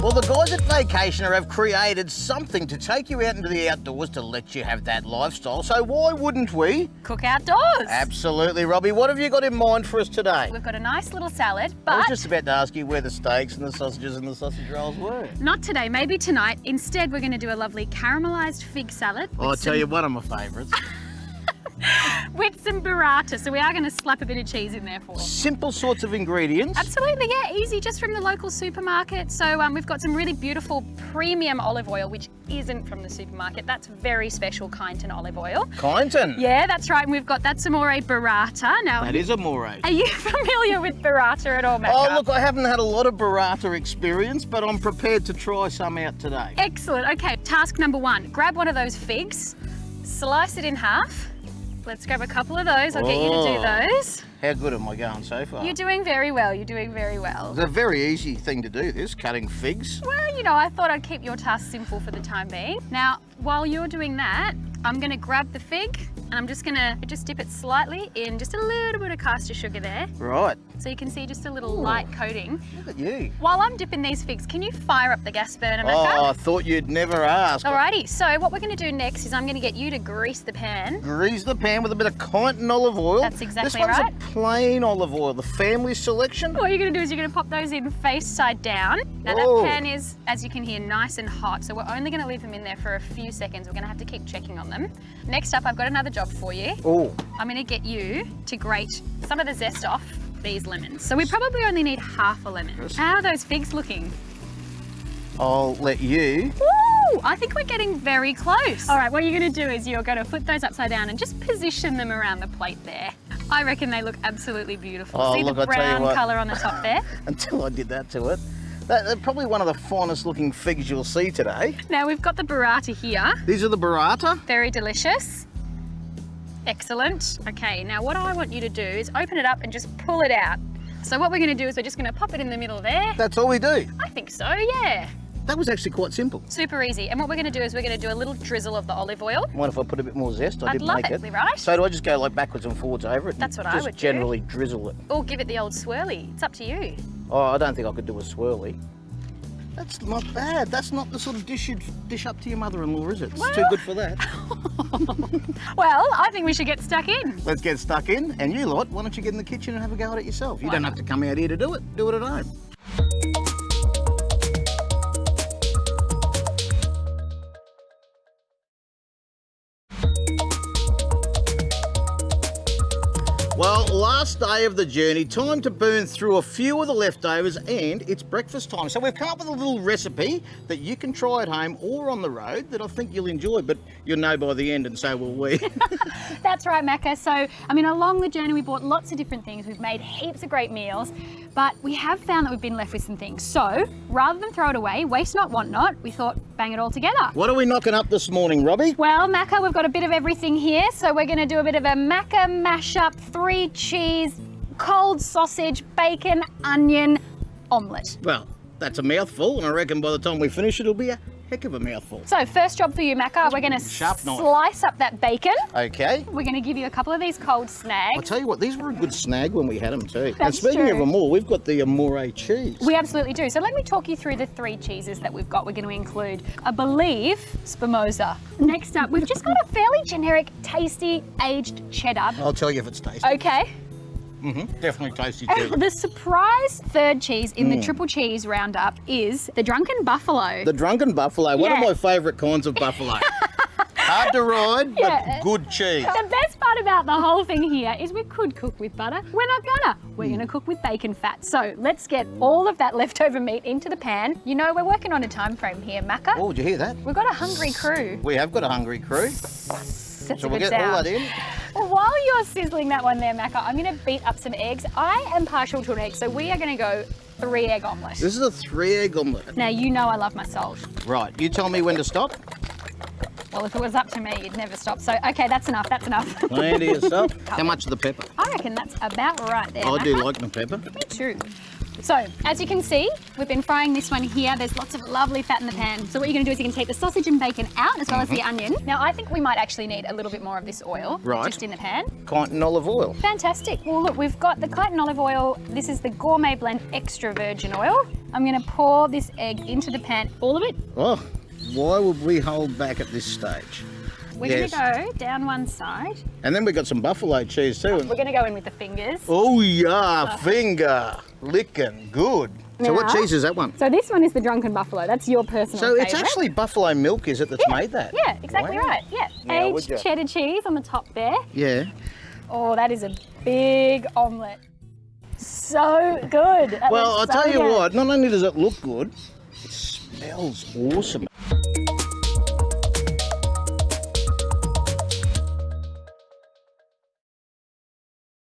Well, the guys at Vacationer have created something to take you out into the outdoors to let you have that lifestyle. So why wouldn't we? Cook outdoors. Absolutely, Robbie. What have you got in mind for us today? We've got a nice little salad, I was but just about to ask you where the steaks and the sausages and the sausage rolls were. not today, maybe tonight. Instead, we're going to do a lovely caramelised fig salad. I'll tell you, one of my favourites. With some burrata, so we are going to slap a bit of cheese in there for us. Simple sorts of ingredients. Absolutely, yeah, easy, just from the local supermarket. So we've got some really beautiful premium olive oil, which isn't from the supermarket. That's very special Kyneton olive oil. Kyneton? Yeah, that's right. And we've got that's amore burrata. Now, That is amore. are you familiar with burrata at all, Macca? Oh, look, I haven't had a lot of burrata experience, but I'm prepared to try some out today. Excellent. Okay, task number one. Grab one of those figs, slice it in half. Let's grab a couple of those. I'll get you to do those. How good am I going so far? You're doing very well. You're doing very well. It's a very easy thing to do, this, cutting figs. Well, you know, I thought I'd keep your task simple for the time being. Now, while you're doing that, I'm going to grab the fig and I'm just going to dip it slightly in just a little bit of caster sugar there. Right. So you can see just a little light coating. Look at you. While I'm dipping these figs, can you fire up the gas burner, Macca? Oh, I thought you'd never ask. Alrighty, so what we're going to do next is I'm going to get you to grease the pan. Grease the pan with a bit of Kyneton olive oil. That's exactly This one's right. a plain olive oil, the family selection. What you're going to do is you're going to pop those in face side down. Now Oh. that pan is, as you can hear, nice and hot, so we're only going to leave them in there for a few seconds. We're going to have to keep checking on them. Next up, I've got another job for you. Oh, I'm going to get you to grate some of the zest off these lemons. So we probably only need half a lemon. Yes. How are those figs looking? I'll let you. Ooh, I think we're getting very close. All right, what you're going to do is you're going to flip those upside down and just position them around the plate there. I reckon they look absolutely beautiful. Oh, See look, the I tell you brown what. colour on the top there? Until I did that to it. They're probably one of the finest looking figs you'll see today. Now we've got the burrata here. These are the burrata. Very delicious. Excellent. Okay, now what I want you to do is open it up and just pull it out. So what we're going to do is we're just going to pop it in the middle there. That's all we do. I think so, yeah. That was actually quite simple. Super easy. And what we're going to do is we're going to do a little drizzle of the olive oil. What if I put a bit more zest? I I'd didn't love make it, it. right? So do I just go like backwards and forwards over it? That's and what I would do. Just generally drizzle it. Or give it the old swirly. It's up to you. Oh, I don't think I could do a swirly. That's not bad. That's not the sort of dish you'd dish up to your mother-in-law, is it? It's too good for that. Well, I think we should get stuck in. Let's get stuck in. And you lot, why don't you get in the kitchen and have a go at it yourself? You don't have to come out here to do it. Do it at home. Well, last day of the journey, time to burn through a few of the leftovers, and it's breakfast time. So we've come up with a little recipe that you can try at home or on the road that I think you'll enjoy, but you'll know by the end, and so will we. That's right, Macca. So, I mean, along the journey, we bought lots of different things. We've made heaps of great meals, but we have found that we've been left with some things. So, rather than throw it away, waste not, want not, we thought bang it all together. What are we knocking up this morning, Robbie? Well, Macca, we've got a bit of everything here. So we're going to do a bit of a Macca mashup, 3 cheese, cold sausage, bacon, onion, omelette. Well, that's a mouthful, and I reckon by the time we finish, it'll be a heck of a mouthful. So first job for you, Macca, we're going to Sharp knife. slice up that bacon. Okay. We're going to give you a couple of these cold I'll snags. tell you what, these were a good snag when we had them too. And That's speaking true. of amore, we've got the amore cheese. We absolutely do. So let me talk you through the 3 cheeses that we've got. We're going to include, I believe, Spimosa. Next up, we've just got a fairly generic, tasty, aged cheddar. I'll tell you if it's tasty. Okay. Definitely tasty too. The surprise third cheese in the triple cheese roundup is the Drunken Buffalo. The Drunken Buffalo, one of Yeah. my favourite kinds of buffalo. Hard to ride, but Yeah. good cheese. The best part about the whole thing here is we could cook with butter. We're not gonna. We're gonna cook with bacon fat. So let's get all of that leftover meat into the pan. You know, we're working on a time frame here, Macca. Oh, did you hear that? We've got a hungry crew. We have got a hungry crew. That's So a we'll good get all sound. that in. Well, while you're sizzling that one there, Macca, I'm gonna beat up some eggs. I am partial to an egg, so we are gonna go 3-egg omelette. This is a 3-egg omelette. Now, you know I love my salt. Right, you tell me when to stop. Well, if it was up to me, you'd never stop. So, okay, that's enough, that's enough. Plenty of salt. How much of the pepper? I reckon that's about right there, I do Macca. like the pepper. Me too. So, as you can see, we've been frying this one here. There's lots of lovely fat in the pan. So what you're going to do is you can take the sausage and bacon out, as well as the onion. Now, I think we might actually need a little bit more of this oil. Right. Just in the pan. Kyneton olive oil. Fantastic. Well, look, we've got the Kyneton olive oil. This is the Gourmet Blend Extra Virgin Oil. I'm going to pour this egg into the pan, all of it. Oh, why would we hold back at this stage? We're going to go down one side. And then we've got some buffalo cheese too. We're going to go in with the fingers. Oh yeah, finger licking good. So what Now- cheese is that one? So this one is the Drunken Buffalo. That's your personal So it's favourite. actually buffalo milk, is it, that's made that? Yeah, exactly Wow. right. Yeah. Now, would Aged ya? cheddar cheese on the top there. Yeah. Oh, that is a big omelette. So good. That Well, I'll looks tell so you good. what, not only does it look good, it smells awesome.